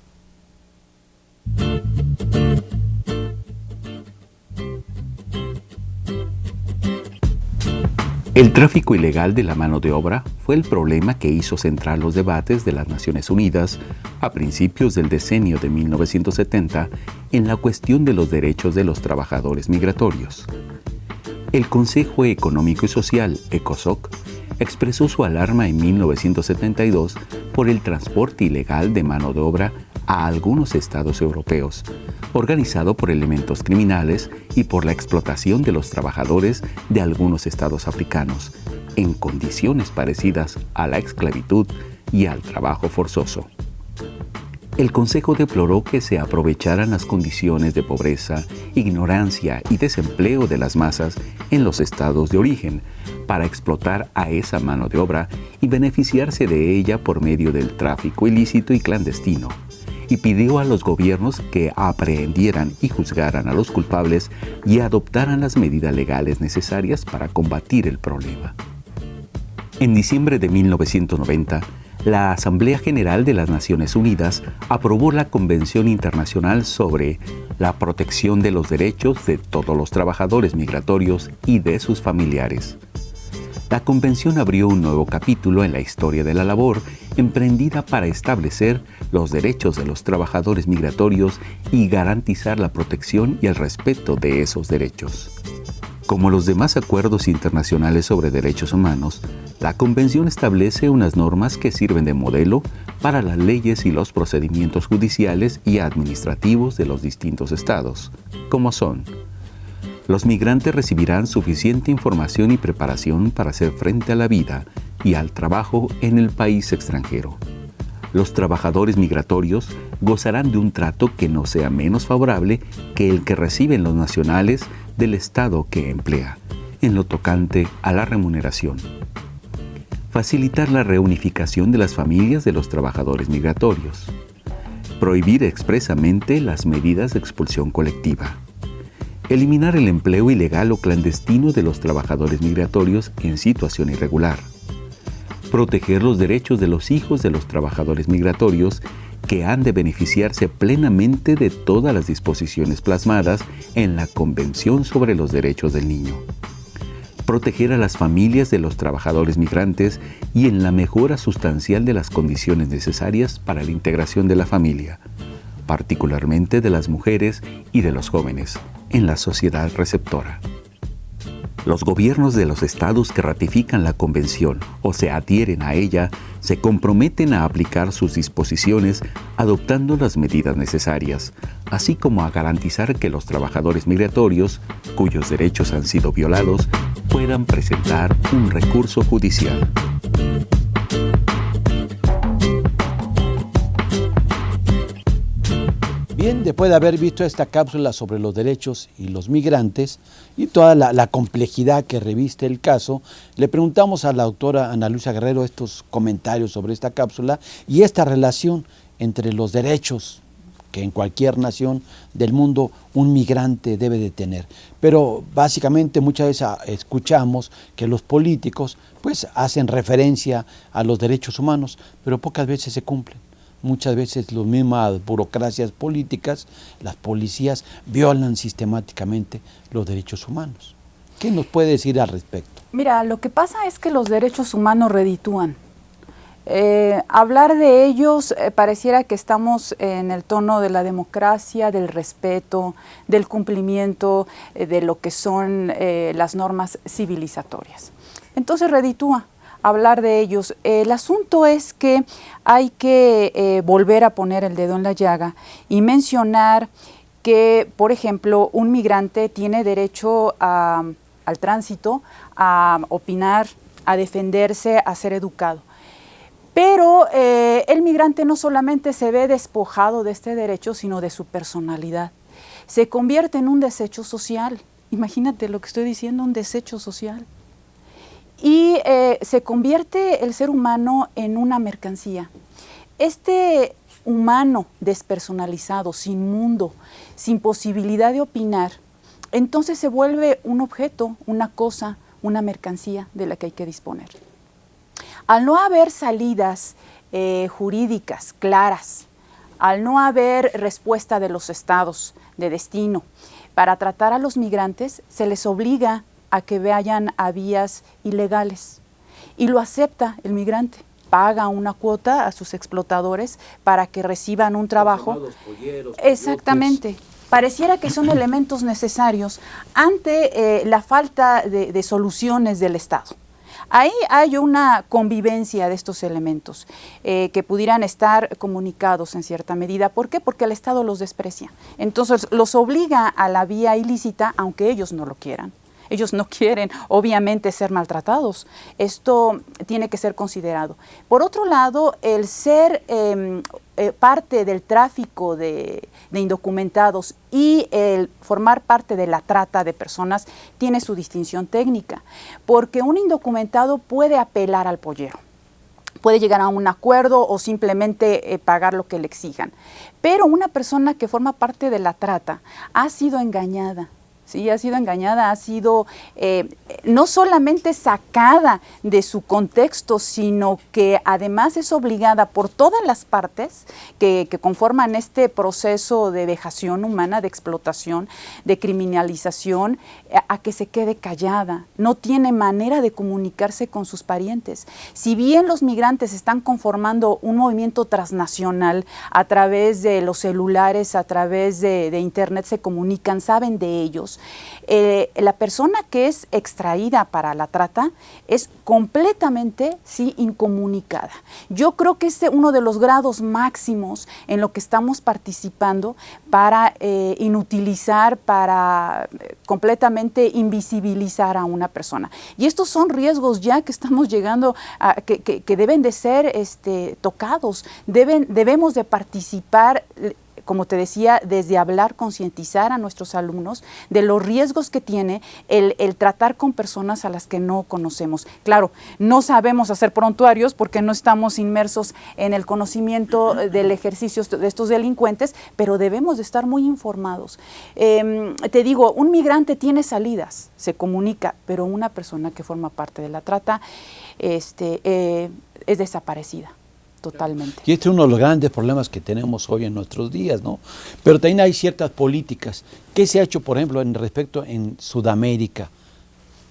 S3: El tráfico ilegal de la mano de obra fue el problema que hizo centrar los debates de las Naciones Unidas a principios del decenio de 1970 en la cuestión de los derechos de los trabajadores migratorios. El Consejo Económico y Social, ECOSOC, expresó su alarma en 1972 por el transporte ilegal de mano de obra a algunos estados europeos, organizado por elementos criminales y por la explotación de los trabajadores de algunos estados africanos, en condiciones parecidas a la esclavitud y al trabajo forzoso. El Consejo deploró que se aprovecharan las condiciones de pobreza, ignorancia y desempleo de las masas en los estados de origen para explotar a esa mano de obra y beneficiarse de ella por medio del tráfico ilícito y clandestino, y pidió a los gobiernos que aprehendieran y juzgaran a los culpables y adoptaran las medidas legales necesarias para combatir el problema. En diciembre de 1990, la Asamblea General de las Naciones Unidas aprobó la Convención Internacional sobre la protección de los derechos de todos los trabajadores migratorios y de sus familiares. La Convención abrió un nuevo capítulo en la historia de la labor emprendida para establecer los derechos de los trabajadores migratorios y garantizar la protección y el respeto de esos derechos. Como los demás acuerdos internacionales sobre derechos humanos, la Convención establece unas normas que sirven de modelo para las leyes y los procedimientos judiciales y administrativos de los distintos estados, como son: los migrantes recibirán suficiente información y preparación para hacer frente a la vida y al trabajo en el país extranjero. Los trabajadores migratorios gozarán de un trato que no sea menos favorable que el que reciben los nacionales del estado que emplea, en lo tocante a la remuneración. Facilitar la reunificación de las familias de los trabajadores migratorios. Prohibir expresamente las medidas de expulsión colectiva. Eliminar el empleo ilegal o clandestino de los trabajadores migratorios en situación irregular. Proteger los derechos de los hijos de los trabajadores migratorios que han de beneficiarse plenamente de todas las disposiciones plasmadas en la Convención sobre los Derechos del Niño. Proteger a las familias de los trabajadores migrantes y en la mejora sustancial de las condiciones necesarias para la integración de la familia, particularmente de las mujeres y de los jóvenes, en la sociedad receptora. Los gobiernos de los estados que ratifican la Convención o se adhieren a ella se comprometen a aplicar sus disposiciones adoptando las medidas necesarias, así como a garantizar que los trabajadores migratorios, cuyos derechos han sido violados, puedan presentar un recurso judicial.
S1: Bien, después de haber visto esta cápsula sobre los derechos y los migrantes y toda la complejidad que reviste el caso, le preguntamos a la doctora Ana Luisa Guerrero estos comentarios sobre esta cápsula y esta relación entre los derechos que en cualquier nación del mundo un migrante debe de tener. Pero básicamente muchas veces escuchamos que los políticos pues hacen referencia a los derechos humanos, pero pocas veces se cumplen. Muchas veces las mismas burocracias políticas, las policías, violan sistemáticamente los derechos humanos. ¿Qué nos puede decir al respecto?
S2: Mira, lo que pasa es que los derechos humanos reditúan. Hablar de ellos pareciera que estamos en el tono de la democracia, del respeto, del cumplimiento de lo que son las normas civilizatorias. Entonces reditúa hablar de ellos. El asunto es que hay que volver a poner el dedo en la llaga y mencionar que, por ejemplo, un migrante tiene derecho al tránsito, a opinar, a defenderse, a ser educado. Pero el migrante no solamente se ve despojado de este derecho, sino de su personalidad. Se convierte en un desecho social. Imagínate lo que estoy diciendo, un desecho social. Y se convierte el ser humano en una mercancía. Este humano despersonalizado, sin mundo, sin posibilidad de opinar, entonces se vuelve un objeto, una cosa, una mercancía de la que hay que disponer. Al no haber salidas jurídicas claras, al no haber respuesta de los estados de destino para tratar a los migrantes, se les obliga a que vayan a vías ilegales. Y lo acepta el migrante, paga una cuota a sus explotadores para que reciban un trabajo. Exactamente. Pareciera que son elementos necesarios ante la falta de soluciones del Estado. Ahí hay una convivencia de estos elementos que pudieran estar comunicados en cierta medida. ¿Por qué? Porque el Estado los desprecia. Entonces los obliga a la vía ilícita, aunque ellos no lo quieran. Ellos no quieren, obviamente, ser maltratados. Esto tiene que ser considerado. Por otro lado, el ser parte del tráfico de indocumentados y el formar parte de la trata de personas tiene su distinción técnica, porque un indocumentado puede apelar al pollero. Puede llegar a un acuerdo o simplemente pagar lo que le exijan. Pero una persona que forma parte de la trata ha sido engañada. Sí, ha sido engañada, ha sido no solamente sacada de su contexto, sino que además es obligada por todas las partes que conforman este proceso de vejación humana, de explotación, de criminalización, a que se quede callada. No tiene manera de comunicarse con sus parientes. Si bien los migrantes están conformando un movimiento transnacional a través de los celulares, a través de internet se comunican, saben de ellos. La persona que es extraída para la trata es completamente incomunicada. Yo creo que es uno de los grados máximos en lo que estamos participando para inutilizar, para completamente invisibilizar a una persona. Y estos son riesgos ya que estamos llegando a que deben de ser tocados, debemos de participar, como te decía, desde hablar, concientizar a nuestros alumnos de los riesgos que tiene el tratar con personas a las que no conocemos. Claro, no sabemos hacer prontuarios porque no estamos inmersos en el conocimiento del ejercicio de estos delincuentes, pero debemos de estar muy informados. Te digo, un migrante tiene salidas, se comunica, pero una persona que forma parte de la trata es desaparecida. Totalmente.
S1: Y este es uno de los grandes problemas que tenemos hoy en nuestros días, ¿no? Pero también hay ciertas políticas. ¿Qué se ha hecho, por ejemplo, en Sudamérica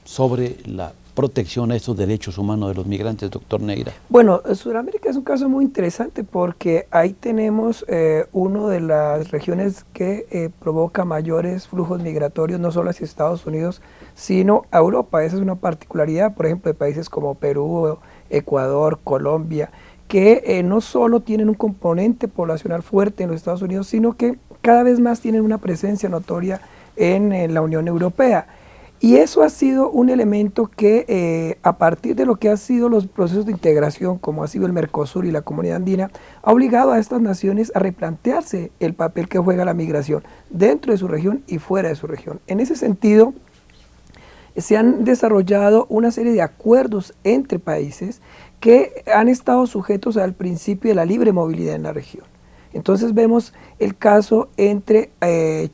S1: sobre la protección a estos derechos humanos de los migrantes, doctor Neira?
S4: Bueno, Sudamérica es un caso muy interesante porque ahí tenemos una de las regiones que provoca mayores flujos migratorios, no solo hacia Estados Unidos, sino a Europa. Esa es una particularidad, por ejemplo, de países como Perú, Ecuador, Colombia, que no solo tienen un componente poblacional fuerte en los Estados Unidos, sino que cada vez más tienen una presencia notoria en la Unión Europea. Y eso ha sido un elemento que a partir de lo que han sido los procesos de integración, como ha sido el Mercosur y la Comunidad Andina, ha obligado a estas naciones a replantearse el papel que juega la migración dentro de su región y fuera de su región. En ese sentido, se han desarrollado una serie de acuerdos entre países que han estado sujetos al principio de la libre movilidad en la región. Entonces vemos el caso entre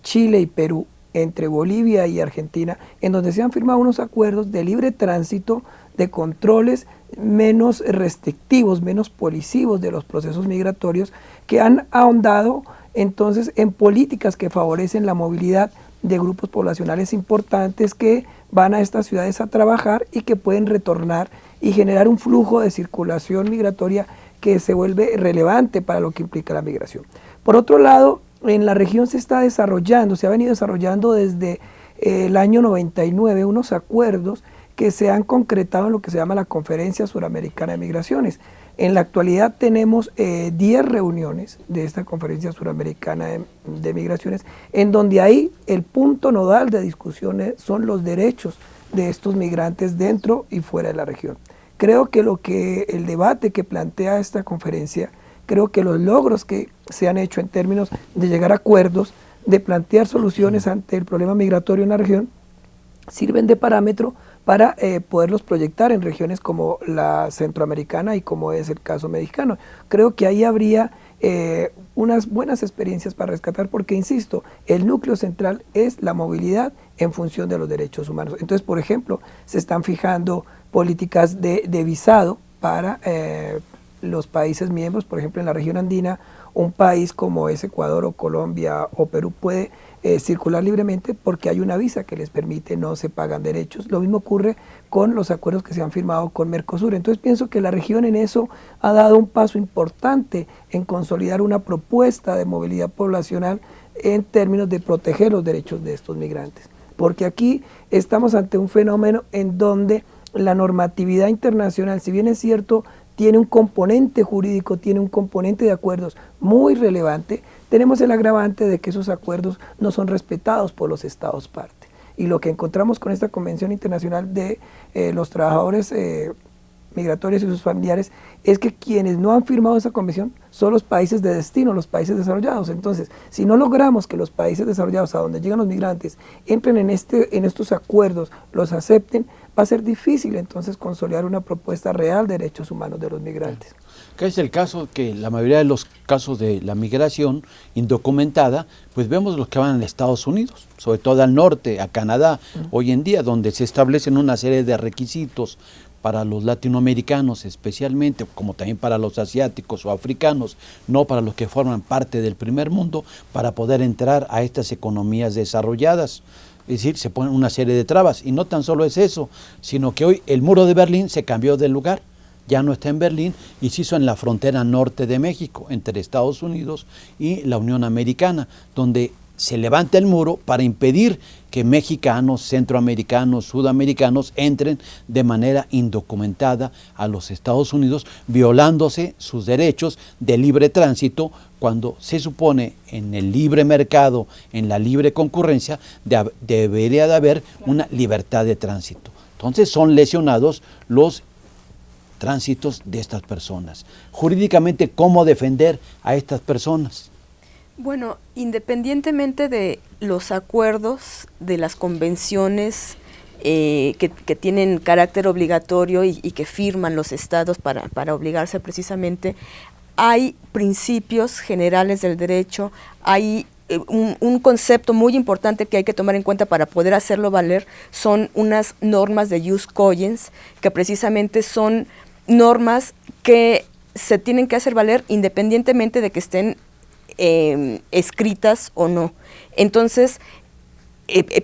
S4: Chile y Perú, entre Bolivia y Argentina, en donde se han firmado unos acuerdos de libre tránsito, de controles menos restrictivos, menos polisivos de los procesos migratorios, que han ahondado entonces en políticas que favorecen la movilidad de grupos poblacionales importantes que van a estas ciudades a trabajar y que pueden retornar y generar un flujo de circulación migratoria que se vuelve relevante para lo que implica la migración. Por otro lado, en la región se ha venido desarrollando desde el año 99 unos acuerdos que se han concretado en lo que se llama la Conferencia Suramericana de Migraciones. En la actualidad tenemos 10 reuniones de esta Conferencia Suramericana de Migraciones, en donde ahí el punto nodal de discusiones son los derechos de estos migrantes dentro y fuera de la región. Creo que el debate que plantea esta conferencia, creo que los logros que se han hecho en términos de llegar a acuerdos, de plantear soluciones ante el problema migratorio en la región, sirven de parámetro para poderlos proyectar en regiones como la centroamericana y como es el caso mexicano. Creo que ahí habría unas buenas experiencias para rescatar porque, insisto, el núcleo central es la movilidad en función de los derechos humanos. Entonces, por ejemplo, se están fijando políticas de visado para los países miembros. Por ejemplo, en la región andina, un país como es Ecuador o Colombia o Perú puede circular libremente porque hay una visa que les permite, no se pagan derechos. Lo mismo ocurre con los acuerdos que se han firmado con Mercosur. Entonces pienso que la región en eso ha dado un paso importante en consolidar una propuesta de movilidad poblacional en términos de proteger los derechos de estos migrantes. Porque aquí estamos ante un fenómeno en donde la normatividad internacional, si bien es cierto, tiene un componente jurídico, tiene un componente de acuerdos muy relevante, tenemos el agravante de que esos acuerdos no son respetados por los estados parte. Y lo que encontramos con esta Convención Internacional de los Trabajadores Migratorios y sus familiares es que quienes no han firmado esa convención son los países de destino, los países desarrollados. Entonces, si no logramos que los países desarrollados a donde llegan los migrantes entren en estos acuerdos, los acepten, va a ser difícil entonces consolidar una propuesta real de derechos humanos de los migrantes.
S1: Que es el caso que la mayoría de los casos de la migración indocumentada, pues vemos los que van a Estados Unidos, sobre todo al norte, a Canadá, hoy en día, donde se establecen una serie de requisitos para los latinoamericanos especialmente, como también para los asiáticos o africanos, no para los que forman parte del primer mundo, para poder entrar a estas economías desarrolladas. Es decir, se ponen una serie de trabas. Y no tan solo es eso, sino que hoy el muro de Berlín se cambió de lugar. Ya no está en Berlín y se hizo en la frontera norte de México, entre Estados Unidos y la Unión Americana, donde se levanta el muro para impedir que mexicanos, centroamericanos, sudamericanos entren de manera indocumentada a los Estados Unidos, violándose sus derechos de libre tránsito, cuando se supone en el libre mercado, en la libre concurrencia, debería de haber una libertad de tránsito. Entonces son lesionados los tránsitos de estas personas. Jurídicamente, ¿cómo defender a estas personas?
S5: Bueno, independientemente de los acuerdos, de las convenciones que tienen carácter obligatorio y que firman los estados para obligarse precisamente, hay principios generales del derecho, hay un concepto muy importante que hay que tomar en cuenta para poder hacerlo valer, son unas normas de jus cogens, que precisamente son normas que se tienen que hacer valer independientemente de que estén escritas o no. Entonces,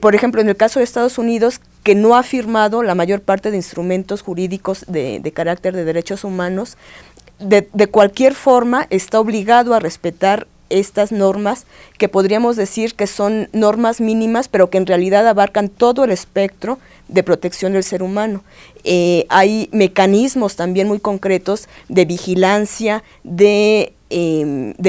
S5: por ejemplo, en el caso de Estados Unidos, que no ha firmado la mayor parte de instrumentos jurídicos de carácter de derechos humanos, de cualquier forma está obligado a respetar estas normas, que podríamos decir que son normas mínimas, pero que en realidad abarcan todo el espectro de protección del ser humano. Hay mecanismos también muy concretos de vigilancia, de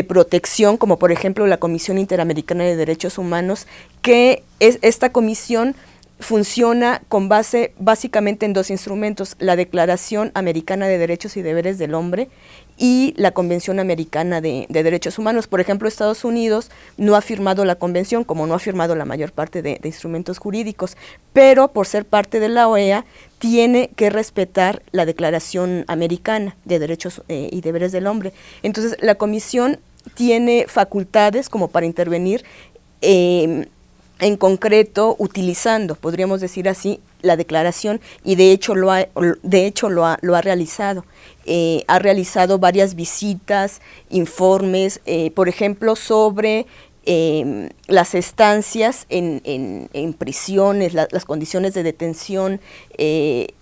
S5: protección, como por ejemplo la Comisión Interamericana de Derechos Humanos, que esta comisión funciona con base básicamente en dos instrumentos: la Declaración Americana de Derechos y Deberes del Hombre y la Convención Americana de Derechos Humanos. Por ejemplo, Estados Unidos no ha firmado la convención, como no ha firmado la mayor parte de instrumentos jurídicos, pero por ser parte de la OEA tiene que respetar la Declaración Americana de Derechos y Deberes del Hombre. Entonces, la comisión tiene facultades como para intervenir en concreto, utilizando, podríamos decir así, la declaración, y de hecho lo ha realizado. Ha realizado varias visitas, informes, por ejemplo, sobre las estancias en prisiones, las condiciones de detención,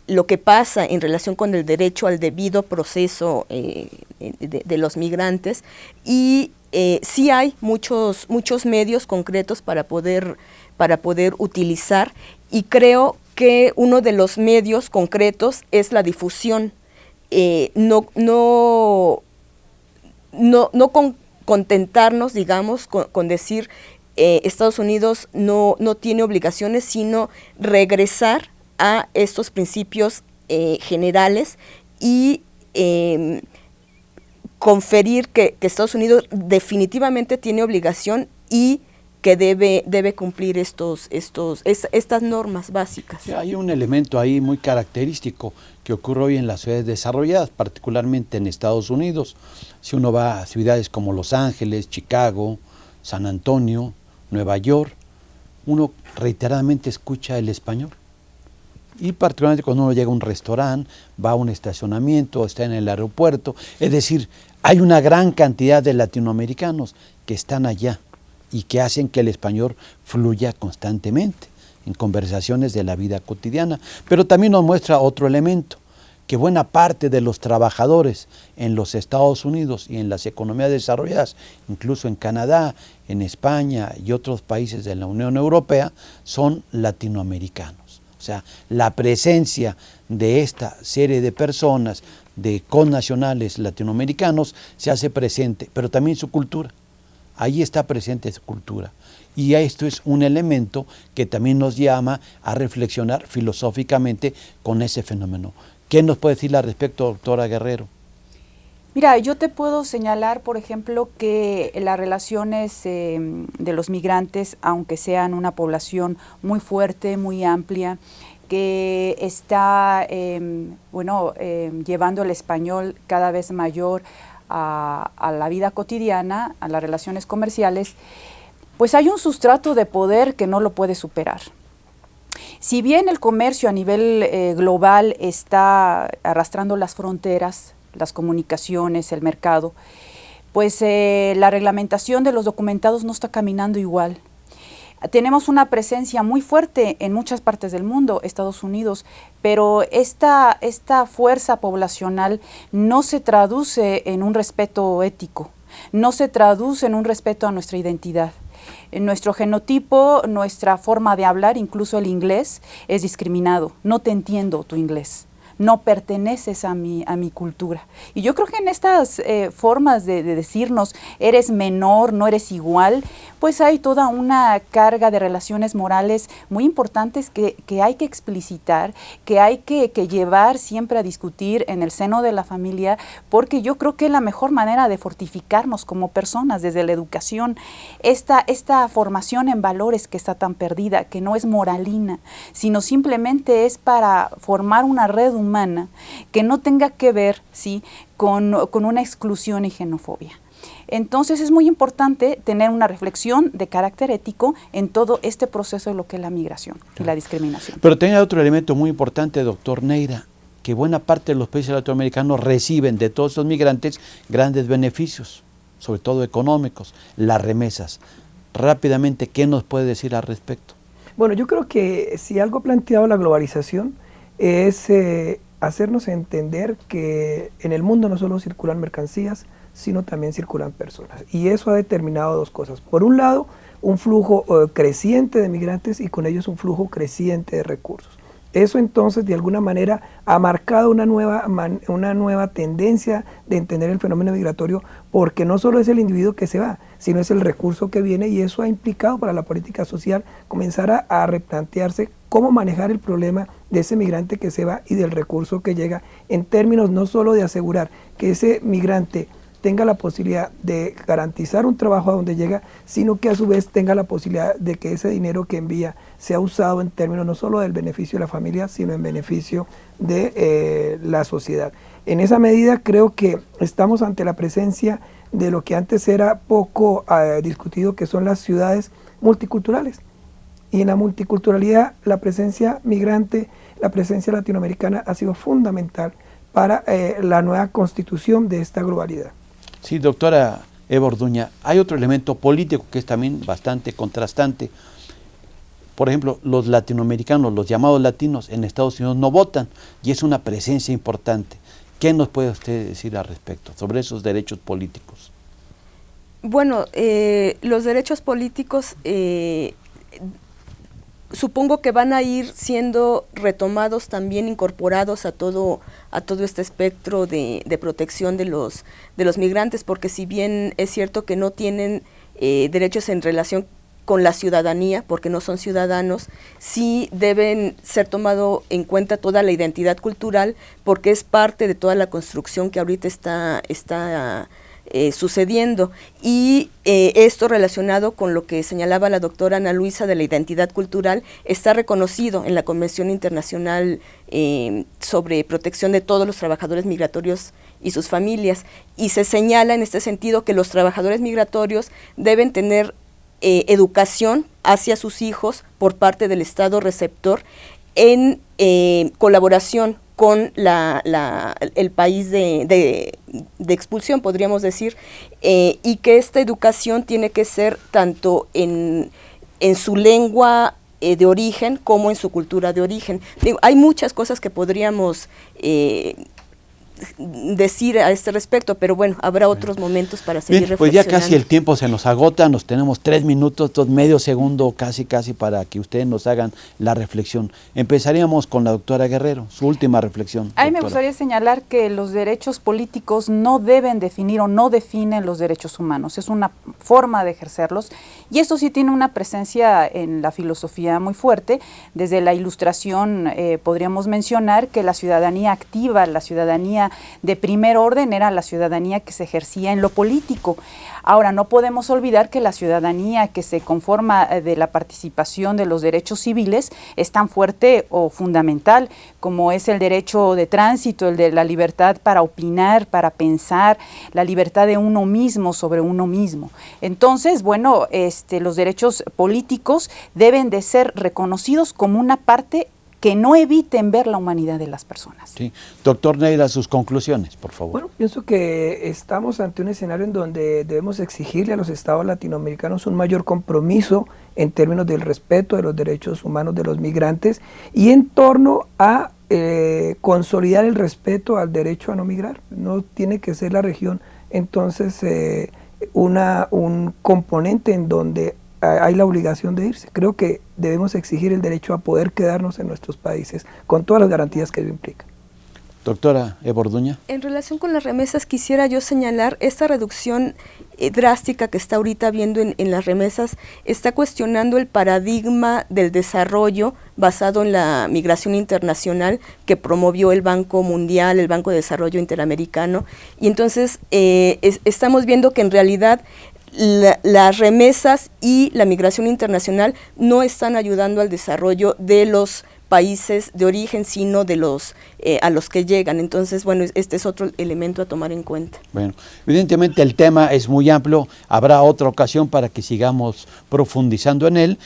S5: lo que pasa en relación con el derecho al debido proceso de los migrantes, y sí hay muchos medios concretos para poder utilizar, y creo que uno de los medios concretos es la difusión. No contentarnos, digamos, con decir Estados Unidos no tiene obligaciones, sino regresar a estos principios generales y conferir que Estados Unidos definitivamente tiene obligación y que debe cumplir estas normas básicas.
S1: Sí, hay un elemento ahí muy característico que ocurre hoy en las ciudades desarrolladas, particularmente en Estados Unidos. Si uno va a ciudades como Los Ángeles, Chicago, San Antonio, Nueva York, uno reiteradamente escucha el español. Y particularmente cuando uno llega a un restaurante, va a un estacionamiento, está en el aeropuerto, es decir, hay una gran cantidad de latinoamericanos que están allá y que hacen que el español fluya constantemente en conversaciones de la vida cotidiana. Pero también nos muestra otro elemento, que buena parte de los trabajadores en los Estados Unidos y en las economías desarrolladas, incluso en Canadá, en España y otros países de la Unión Europea, son latinoamericanos. O sea, la presencia de esta serie de personas, de connacionales latinoamericanos, se hace presente, pero también su cultura. Ahí está presente su cultura. Y esto es un elemento que también nos llama a reflexionar filosóficamente con ese fenómeno. ¿Qué nos puede decir al respecto, doctora Guerrero?
S2: Mira, yo te puedo señalar, por ejemplo, que las relaciones de los migrantes, aunque sean una población muy fuerte, muy amplia, que está llevando el español cada vez mayor a la vida cotidiana, a las relaciones comerciales, pues hay un sustrato de poder que no lo puede superar. Si bien el comercio a nivel global está arrastrando las fronteras, las comunicaciones, el mercado, pues la reglamentación de los documentados no está caminando igual. Tenemos una presencia muy fuerte en muchas partes del mundo, Estados Unidos, pero esta fuerza poblacional no se traduce en un respeto ético, no se traduce en un respeto a nuestra identidad. Nuestro genotipo, nuestra forma de hablar, incluso el inglés, es discriminado. No te entiendo tu inglés. No perteneces a mi cultura. Y yo creo que en estas formas de decirnos, eres menor, no eres igual, pues hay toda una carga de relaciones morales muy importantes que hay que explicitar, que hay que llevar siempre a discutir en el seno de la familia, porque yo creo que es la mejor manera de fortificarnos como personas desde la educación, esta formación en valores que está tan perdida, que no es moralina, sino simplemente es para formar una red humana que no tenga que ver, ¿sí?, con una exclusión y xenofobia. Entonces es muy importante tener una reflexión de carácter ético en todo este proceso de lo que es la migración y la discriminación.
S1: Pero tiene otro elemento muy importante, doctor Neira, que buena parte de los países latinoamericanos reciben de todos esos migrantes grandes beneficios, sobre todo económicos, las remesas. Rápidamente, ¿qué nos puede decir al respecto?
S4: Bueno, yo creo que si algo ha planteado la globalización es hacernos entender que en el mundo no solo circulan mercancías, sino también circulan personas. Y eso ha determinado dos cosas. Por un lado, un flujo creciente de migrantes y con ellos un flujo creciente de recursos. Eso entonces de alguna manera ha marcado una nueva tendencia de entender el fenómeno migratorio, porque no solo es el individuo que se va, sino es el recurso que viene, y eso ha implicado para la política social comenzar a replantearse cómo manejar el problema de ese migrante que se va y del recurso que llega, en términos no solo de asegurar que ese migrante tenga la posibilidad de garantizar un trabajo a donde llega, sino que a su vez tenga la posibilidad de que ese dinero que envía sea usado en términos no solo del beneficio de la familia, sino en beneficio de la sociedad. En esa medida creo que estamos ante la presencia de lo que antes era poco discutido, que son las ciudades multiculturales. Y en la multiculturalidad la presencia migrante, la presencia latinoamericana ha sido fundamental para la nueva constitución de esta globalidad.
S1: Sí, doctora Eva Orduña, hay otro elemento político que es también bastante contrastante. Por ejemplo, los latinoamericanos, los llamados latinos en Estados Unidos no votan, y es una presencia importante. ¿Qué nos puede usted decir al respecto sobre esos derechos políticos?
S5: Bueno, los derechos políticos supongo que van a ir siendo retomados, también incorporados a todo este espectro de protección de los migrantes, porque si bien es cierto que no tienen derechos en relación con la ciudadanía, porque no son ciudadanos, sí deben ser tomado en cuenta toda la identidad cultural, porque es parte de toda la construcción que ahorita está sucediendo, y esto relacionado con lo que señalaba la doctora Ana Luisa de la identidad cultural está reconocido en la Convención Internacional sobre Protección de todos los trabajadores migratorios y sus familias, y se señala en este sentido que los trabajadores migratorios deben tener educación hacia sus hijos por parte del Estado receptor en colaboración con el país de expulsión, podríamos decir, y que esta educación tiene que ser tanto en su lengua de origen como en su cultura de origen. Digo, hay muchas cosas que podríamos decir a este respecto, pero bueno, habrá otros momentos para seguir
S1: reflexionando. Pues ya casi el tiempo se nos agota, nos tenemos 3 minutos, medio segundo casi para que ustedes nos hagan la reflexión. Empezaríamos con la doctora Guerrero, su última reflexión.
S2: A mí me gustaría señalar que los derechos políticos no deben definir o no definen los derechos humanos, es una forma de ejercerlos, y esto sí tiene una presencia en la filosofía muy fuerte. Desde la Ilustración podríamos mencionar que la ciudadanía activa, la ciudadanía de primer orden era la ciudadanía que se ejercía en lo político. Ahora, no podemos olvidar que la ciudadanía que se conforma de la participación de los derechos civiles es tan fuerte o fundamental como es el derecho de tránsito, el de la libertad para opinar, para pensar, la libertad de uno mismo sobre uno mismo. Entonces, bueno, los derechos políticos deben de ser reconocidos como una parte que no eviten ver la humanidad de las personas.
S1: Sí. Doctor Neira, sus conclusiones, por favor.
S4: Bueno, pienso que estamos ante un escenario en donde debemos exigirle a los estados latinoamericanos un mayor compromiso en términos del respeto de los derechos humanos de los migrantes y en torno a consolidar el respeto al derecho a no migrar. No tiene que ser la región entonces un componente en donde hay la obligación de irse. Creo que debemos exigir el derecho a poder quedarnos en nuestros países con todas las garantías que ello implica.
S1: Doctora Eva Orduña.
S5: En relación con las remesas, quisiera yo señalar esta reducción drástica que está ahorita habiendo en las remesas, está cuestionando el paradigma del desarrollo basado en la migración internacional que promovió el Banco Mundial, el Banco de Desarrollo Interamericano, y entonces estamos viendo que en realidad las remesas y la migración internacional no están ayudando al desarrollo de los países de origen, sino de a los que llegan. Entonces, bueno, este es otro elemento a tomar en cuenta.
S1: Bueno, evidentemente el tema es muy amplio, habrá otra ocasión para que sigamos profundizando en él.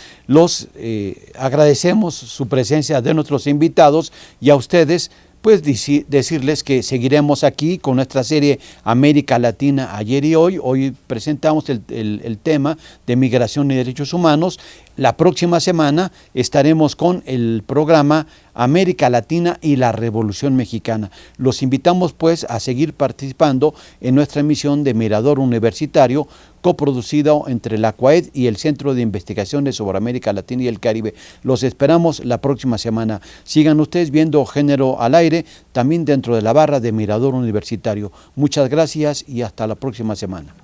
S1: Agradecemos su presencia de nuestros invitados y a ustedes pues decirles que seguiremos aquí con nuestra serie América Latina ayer y hoy. Hoy presentamos el tema de migración y derechos humanos. La próxima semana estaremos con el programa América Latina y la Revolución Mexicana. Los invitamos pues a seguir participando en nuestra emisión de Mirador Universitario, coproducido entre la CUAED y el Centro de Investigaciones sobre América Latina y el Caribe. Los esperamos la próxima semana. Sigan ustedes viendo Género al Aire, también dentro de la barra de Mirador Universitario. Muchas gracias y hasta la próxima semana.